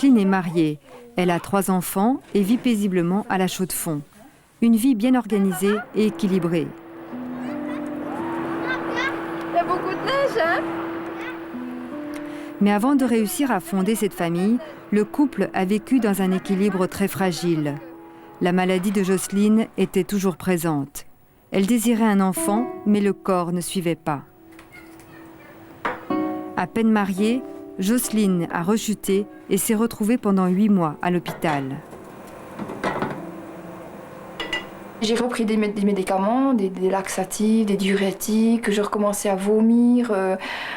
Jocelyne est mariée. Elle a 3 enfants et vit paisiblement à la Chaux-de-Fonds. Une vie bien organisée et équilibrée. Il y a beaucoup de neige, hein? Mais avant de réussir à fonder cette famille, le couple a vécu dans un équilibre très fragile. La maladie de Jocelyne était toujours présente. Elle désirait un enfant, mais le corps ne suivait pas. À peine mariée, Jocelyne a rechuté et s'est retrouvée pendant 8 mois à l'hôpital. J'ai repris des médicaments, des laxatifs, des diurétiques, je recommençais à vomir.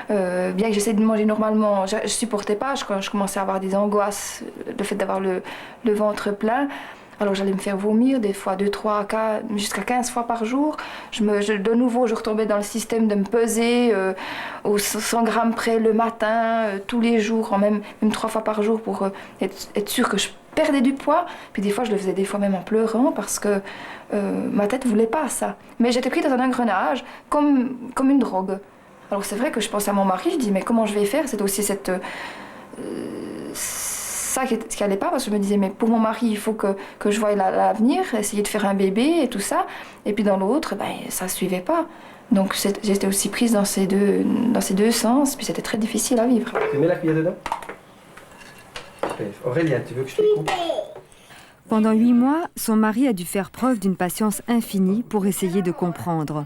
Bien que j'essayais de manger normalement, je ne supportais pas, je commençais à avoir des angoisses, le fait d'avoir le ventre plein. Alors j'allais me faire vomir des fois 2, 3, 4, jusqu'à 15 fois par jour. De nouveau, je retombais dans le système de me peser aux 100 grammes près le matin, tous les jours, même 3 fois par jour pour être sûre que je perdais du poids. Puis des fois, je le faisais des fois même en pleurant parce que ma tête ne voulait pas ça. Mais j'étais prise dans un engrenage comme une drogue. Alors c'est vrai que je pense à mon mari, je dis mais comment je vais faire? C'est aussi ça qui n'allait pas, parce que je me disais mais pour mon mari il faut que je voie l'avenir, essayer de faire un bébé et tout ça, et puis dans l'autre ça ne suivait pas, donc j'étais aussi prise dans ces deux sens, puis c'était très difficile à vivre. Tu mets la cuillère dedans? Aurélien, tu veux que je te coupe? Pendant 8 mois, son mari a dû faire preuve d'une patience infinie pour essayer de comprendre.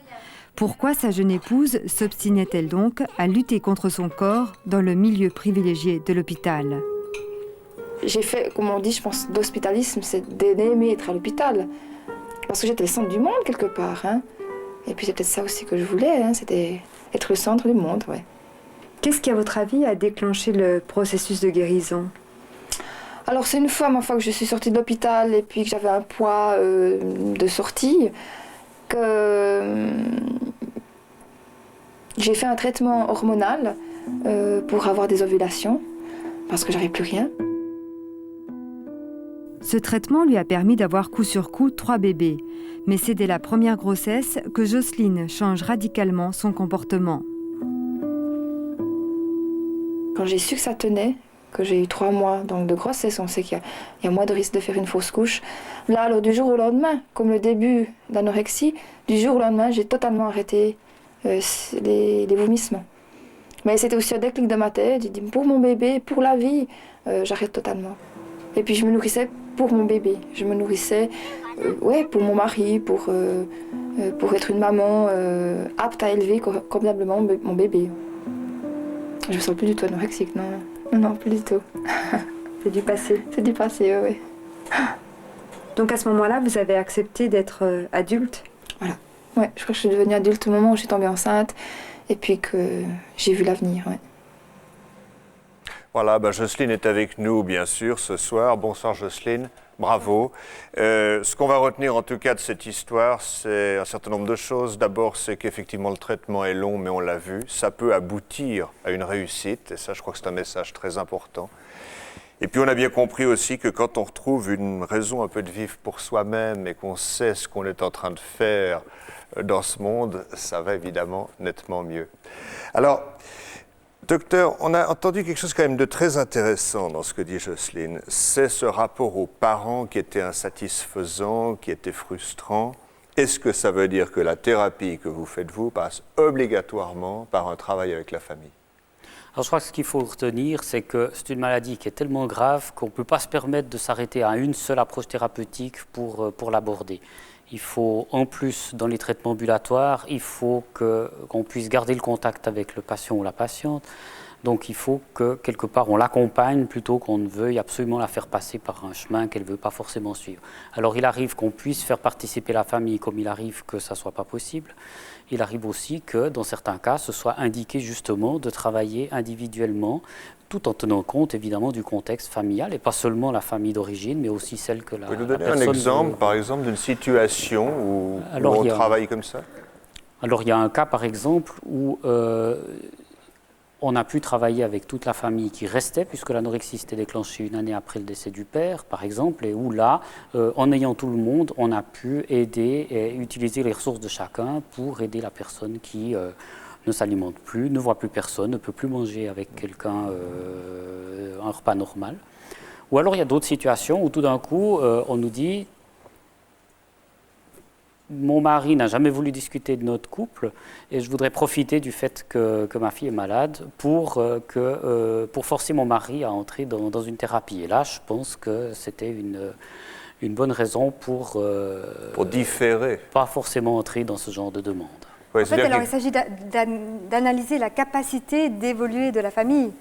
Pourquoi sa jeune épouse s'obstinait-elle donc à lutter contre son corps dans le milieu privilégié de l'hôpital? J'ai fait, comme on dit, je pense, d'hospitalisme, c'est d'aimer être à l'hôpital. Parce que j'étais le centre du monde, quelque part. Hein. Et puis c'est peut-être ça aussi que je voulais, hein, c'était être le centre du monde, ouais. Qu'est-ce qui, à votre avis, a déclenché le processus de guérison? Alors c'est une fois que je suis sortie de l'hôpital et puis que j'avais un poids de sortie, que j'ai fait un traitement hormonal pour avoir des ovulations, parce que j'avais plus rien. Ce traitement lui a permis d'avoir coup sur coup 3 bébés. Mais c'est dès la première grossesse que Jocelyne change radicalement son comportement. Quand j'ai su que ça tenait, que j'ai eu 3 mois donc, de grossesse, on sait qu'il y a moins de risque de faire une fausse couche. Là, alors du jour au lendemain, comme le début d'anorexie, du jour au lendemain, j'ai totalement arrêté les vomissements. Mais c'était aussi un déclic de ma tête. J'ai dit, pour mon bébé, pour la vie, j'arrête totalement. Et puis je me nourrissais pour mon bébé. Je me nourrissais pour mon mari, pour être une maman apte à élever convenablement mon bébé. Je ne me sens plus du tout anorexique, non. Non, plus du tout. C'est du passé. C'est du passé, oui. Donc à ce moment-là, vous avez accepté d'être adulte? Voilà. Ouais, je crois que je suis devenue adulte au moment où je suis tombée enceinte et puis que j'ai vu l'avenir, ouais. Voilà, Jocelyne est avec nous, bien sûr, ce soir. Bonsoir, Jocelyne. Bravo. Ce qu'on va retenir, en tout cas, de cette histoire, c'est un certain nombre de choses. D'abord, c'est qu'effectivement, le traitement est long, mais on l'a vu. Ça peut aboutir à une réussite. Et ça, je crois que c'est un message très important. Et puis, on a bien compris aussi que quand on retrouve une raison un peu de vivre pour soi-même et qu'on sait ce qu'on est en train de faire dans ce monde, ça va évidemment nettement mieux. Alors, docteur, on a entendu quelque chose quand même de très intéressant dans ce que dit Jocelyne. C'est ce rapport aux parents qui était insatisfaisant, qui était frustrant. Est-ce que ça veut dire que la thérapie que vous faites, vous, passe obligatoirement par un travail avec la famille? Alors je crois que ce qu'il faut retenir, c'est que c'est une maladie qui est tellement grave qu'on ne peut pas se permettre de s'arrêter à une seule approche thérapeutique pour l'aborder. Il faut, en plus, dans les traitements ambulatoires, il faut qu'on puisse garder le contact avec le patient ou la patiente. Donc il faut que, quelque part, on l'accompagne plutôt qu'on ne veuille absolument la faire passer par un chemin qu'elle ne veut pas forcément suivre. Alors il arrive qu'on puisse faire participer la famille, comme il arrive que ça ne soit pas possible. Il arrive aussi que, dans certains cas, ce soit indiqué justement de travailler individuellement, tout en tenant compte évidemment du contexte familial, et pas seulement la famille d'origine, mais aussi celle que la personne... Vous pouvez nous donner un exemple, par exemple, d'une situation où on travaille comme ça? Alors il y a un cas, par exemple, où on a pu travailler avec toute la famille qui restait, puisque l'anorexie s'était déclenchée une année après le décès du père, par exemple, et où là, en ayant tout le monde, on a pu aider et utiliser les ressources de chacun pour aider la personne qui ne s'alimente plus, ne voit plus personne, ne peut plus manger avec quelqu'un un repas normal. Ou alors il y a d'autres situations où tout d'un coup, on nous dit « Mon mari n'a jamais voulu discuter de notre couple et je voudrais profiter du fait que ma fille est malade pour forcer mon mari à entrer dans une thérapie. » Et là, je pense que c'était une bonne raison pour différer. Pas forcément entrer dans ce genre de demande. Ouais, En fait, alors, il s'agit d'analyser la capacité d'évoluer de la famille.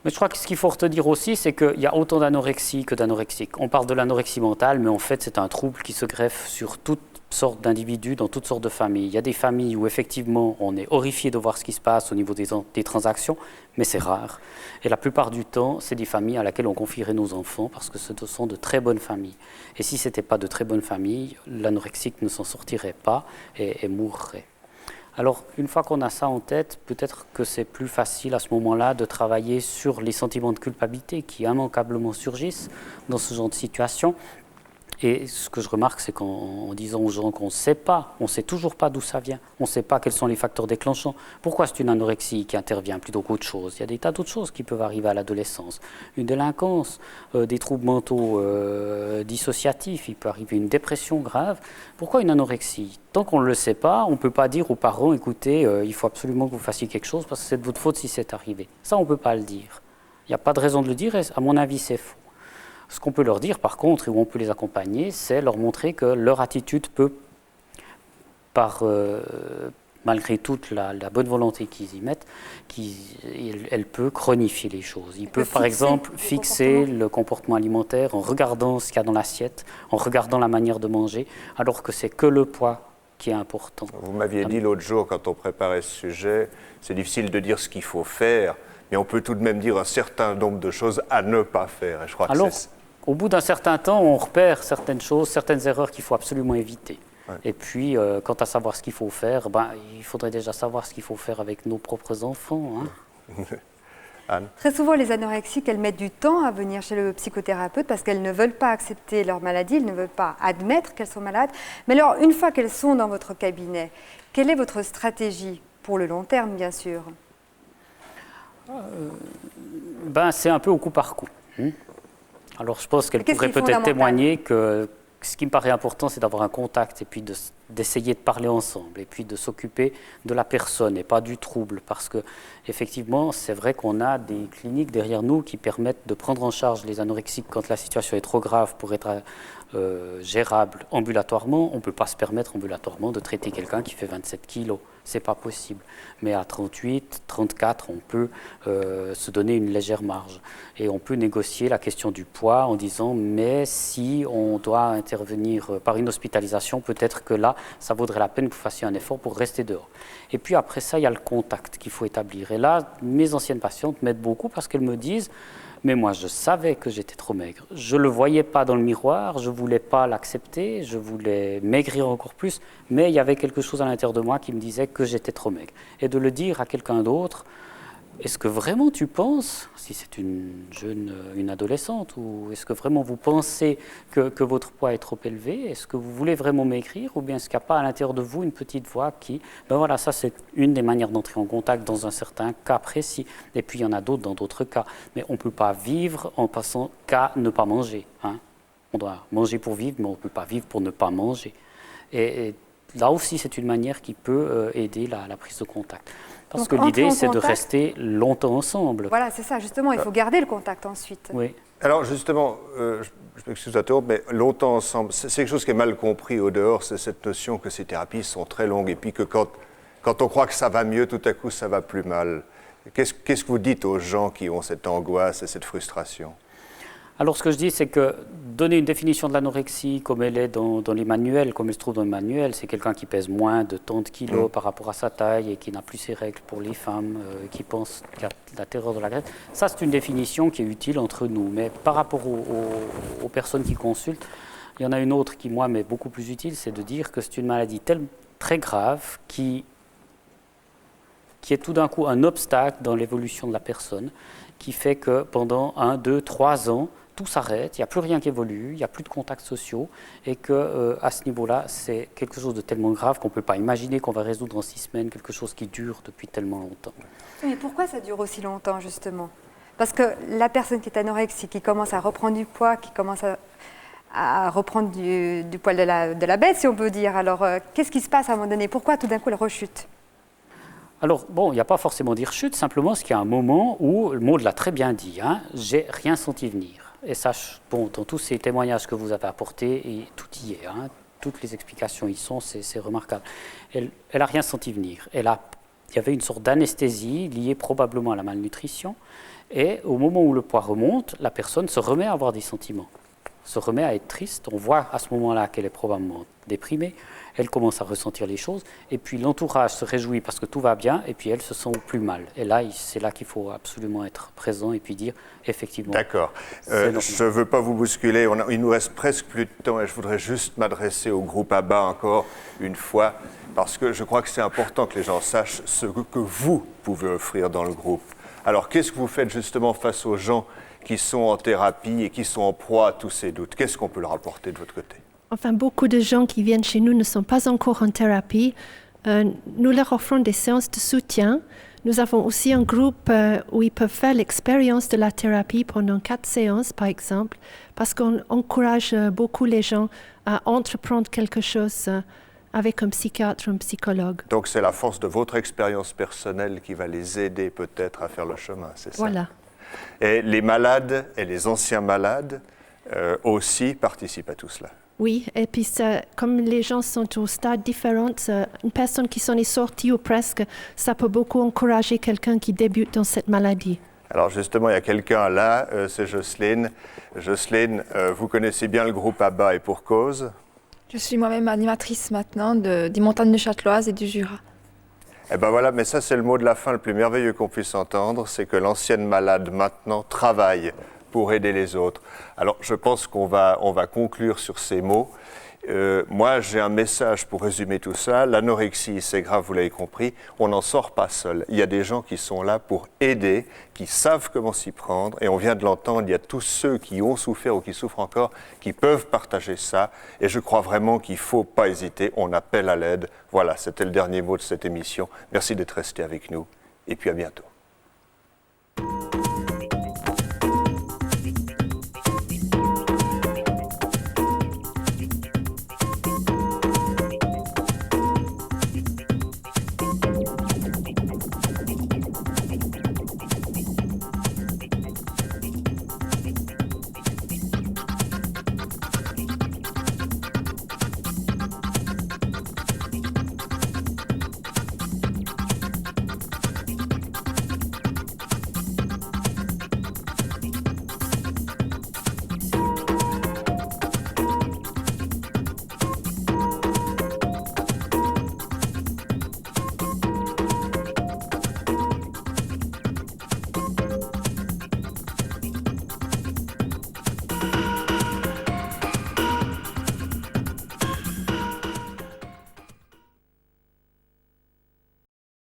Mais je crois que ce qu'il faut retenir aussi, c'est qu'il y a autant d'anorexie que d'anorexiques. On parle de l'anorexie mentale, mais en fait, c'est un trouble qui se greffe sur toutes sortes d'individus, dans toutes sortes de familles. Il y a des familles où, effectivement, on est horrifié de voir ce qui se passe au niveau des transactions, mais c'est rare. Et la plupart du temps, c'est des familles à laquelle on confierait nos enfants, parce que ce sont de très bonnes familles. Et si ce n'était pas de très bonnes familles, l'anorexique ne s'en sortirait pas et mourrait. Alors, une fois qu'on a ça en tête, peut-être que c'est plus facile à ce moment-là de travailler sur les sentiments de culpabilité qui immanquablement surgissent dans ce genre de situation. Et ce que je remarque, c'est qu'en disant aux gens qu'on ne sait pas, on ne sait toujours pas d'où ça vient, on ne sait pas quels sont les facteurs déclenchants. Pourquoi c'est une anorexie qui intervient plutôt qu'autre chose? Il y a des tas d'autres choses qui peuvent arriver à l'adolescence. Une délinquance, des troubles mentaux dissociatifs, il peut arriver une dépression grave. Pourquoi une anorexie? Tant qu'on ne le sait pas, on ne peut pas dire aux parents, écoutez, il faut absolument que vous fassiez quelque chose parce que c'est de votre faute si c'est arrivé. Ça, on ne peut pas le dire. Il n'y a pas de raison de le dire et à mon avis, c'est faux. Ce qu'on peut leur dire, par contre, et où on peut les accompagner, c'est leur montrer que leur attitude peut, malgré toute la bonne volonté qu'ils y mettent, elle peut chronifier les choses. Ils peuvent, par exemple, fixer le comportement alimentaire en regardant ce qu'il y a dans l'assiette, en regardant la manière de manger, alors que c'est que le poids qui est important. Vous m'aviez dit l'autre jour, quand on préparait ce sujet, c'est difficile de dire ce qu'il faut faire, mais on peut tout de même dire un certain nombre de choses à ne pas faire. Et je crois que au bout d'un certain temps, on repère certaines choses, certaines erreurs qu'il faut absolument éviter. Ouais. Et puis, quant à savoir ce qu'il faut faire, il faudrait déjà savoir ce qu'il faut faire avec nos propres enfants. Hein. Anne. Très souvent, les anorexiques, elles mettent du temps à venir chez le psychothérapeute parce qu'elles ne veulent pas accepter leur maladie, elles ne veulent pas admettre qu'elles sont malades. Mais alors, une fois qu'elles sont dans votre cabinet, quelle est votre stratégie pour le long terme, bien sûr? C'est un peu au coup par coup. Alors, je pense qu'elle pourrait peut-être témoigner que ce qui me paraît important, c'est d'avoir un contact et puis d'essayer de parler ensemble et puis de s'occuper de la personne et pas du trouble. Parce que, effectivement, c'est vrai qu'on a des cliniques derrière nous qui permettent de prendre en charge les anorexiques quand la situation est trop grave pour être gérable ambulatoirement. On ne peut pas se permettre ambulatoirement de traiter quelqu'un qui fait 27 kilos. Ce n'est pas possible. Mais à 38, 34, on peut se donner une légère marge. Et on peut négocier la question du poids en disant « mais si on doit intervenir par une hospitalisation, peut-être que là, ça vaudrait la peine que vous fassiez un effort pour rester dehors. » Et puis après ça, il y a le contact qu'il faut établir. Et là, mes anciennes patientes m'aident beaucoup parce qu'elles me disent « mais moi, je savais que j'étais trop maigre. Je ne le voyais pas dans le miroir, je ne voulais pas l'accepter, je voulais maigrir encore plus, mais il y avait quelque chose à l'intérieur de moi qui me disait que j'étais trop maigre. » Et de le dire à quelqu'un d'autre, est-ce que vraiment tu penses, si c'est une adolescente, ou est-ce que vraiment vous pensez que votre poids est trop élevé? Est-ce que vous voulez vraiment maigrir? Ou bien est-ce qu'il n'y a pas à l'intérieur de vous une petite voix qui... voilà, ça c'est une des manières d'entrer en contact dans un certain cas précis. Et puis il y en a d'autres dans d'autres cas. Mais on ne peut pas vivre en passant qu'à ne pas manger. Hein. On doit manger pour vivre, mais on ne peut pas vivre pour ne pas manger. Et là aussi, c'est une manière qui peut aider la prise de contact. Parce que l'idée, c'est de rester longtemps ensemble. Voilà, c'est ça, justement, il faut garder le contact ensuite. Oui. Alors justement, je m'excuse à toi, mais longtemps ensemble, c'est quelque chose qui est mal compris au dehors, c'est cette notion que ces thérapies sont très longues et puis que quand on croit que ça va mieux, tout à coup, ça va plus mal. Qu'est-ce que vous dites aux gens qui ont cette angoisse et cette frustration? Alors, ce que je dis, c'est que donner une définition de l'anorexie comme elle est dans les manuels, comme elle se trouve dans les manuels, c'est quelqu'un qui pèse moins de tant de kilos par rapport à sa taille et qui n'a plus ses règles pour les femmes, qui pense qu'il y a la terreur de la graisse. Ça, c'est une définition qui est utile entre nous. Mais par rapport aux personnes qui consultent, il y en a une autre qui, moi, m'est beaucoup plus utile, c'est de dire que c'est une maladie très grave qui est tout d'un coup un obstacle dans l'évolution de la personne, qui fait que pendant 1, 2, 3 ans, tout s'arrête, il n'y a plus rien qui évolue, il n'y a plus de contacts sociaux et qu'à ce niveau-là, c'est quelque chose de tellement grave qu'on ne peut pas imaginer qu'on va résoudre en 6 semaines quelque chose qui dure depuis tellement longtemps. Mais pourquoi ça dure aussi longtemps, justement? Parce que la personne qui est anorexique, qui commence à reprendre du poids, qui commence à reprendre du poil de la bête, si on peut dire. Alors, qu'est-ce qui se passe à un moment donné? Pourquoi tout d'un coup elle rechute? Alors, bon, il n'y a pas forcément dire chute, simplement parce qu'il y a un moment où, le Maud l'a très bien dit, hein, j'ai rien senti venir. Et ça, bon, dans tous ces témoignages que vous avez apportés, et tout y est, hein, toutes les explications y sont, c'est remarquable. Elle n'a rien senti venir. Il y avait une sorte d'anesthésie liée probablement à la malnutrition. Et au moment où le poids remonte, la personne se remet à avoir des sentiments, se remet à être triste. On voit à ce moment-là qu'elle est probablement déprimée. Elle commence à ressentir les choses. Et puis l'entourage se réjouit parce que tout va bien. Et puis elle se sent plus mal. Et là, c'est là qu'il faut absolument être présent et puis dire effectivement. D'accord. Je ne veux pas vous bousculer. Il nous reste presque plus de temps. Et je voudrais juste m'adresser au groupe ABBA encore une fois. Parce que je crois que c'est important que les gens sachent ce que vous pouvez offrir dans le groupe. Alors, qu'est-ce que vous faites justement face aux gens qui sont en thérapie et qui sont en proie à tous ces doutes? Qu'est-ce qu'on peut leur apporter de votre côté? Enfin, beaucoup de gens qui viennent chez nous ne sont pas encore en thérapie. Nous leur offrons des séances de soutien. Nous avons aussi un groupe où ils peuvent faire l'expérience de la thérapie pendant 4 séances, par exemple, parce qu'on encourage beaucoup les gens à entreprendre quelque chose avec un psychiatre ou un psychologue. Donc c'est la force de votre expérience personnelle qui va les aider peut-être à faire le chemin, c'est ça? Voilà. Et les malades et les anciens malades aussi participent à tout cela? Oui, et puis comme les gens sont au stade différent, une personne qui s'en est sortie ou presque, ça peut beaucoup encourager quelqu'un qui débute dans cette maladie. Alors justement, il y a quelqu'un là, c'est Jocelyne. Jocelyne, vous connaissez bien le groupe ABBA et pour cause? Je suis moi-même animatrice maintenant des montagnes de Châteloise et du Jura. Eh bien voilà, mais ça c'est le mot de la fin le plus merveilleux qu'on puisse entendre, c'est que l'ancienne malade maintenant travaille pour aider les autres. Alors je pense qu'on va conclure sur ces mots. Moi j'ai un message pour résumer tout ça. L'anorexie c'est grave, vous l'avez compris, on n'en sort pas seul. Il y a des gens qui sont là pour aider, qui savent comment s'y prendre et on vient de l'entendre, il y a tous ceux qui ont souffert ou qui souffrent encore qui peuvent partager ça et je crois vraiment qu'il ne faut pas hésiter, on appelle à l'aide. Voilà, c'était le dernier mot de cette émission. Merci d'être resté avec nous et puis à bientôt.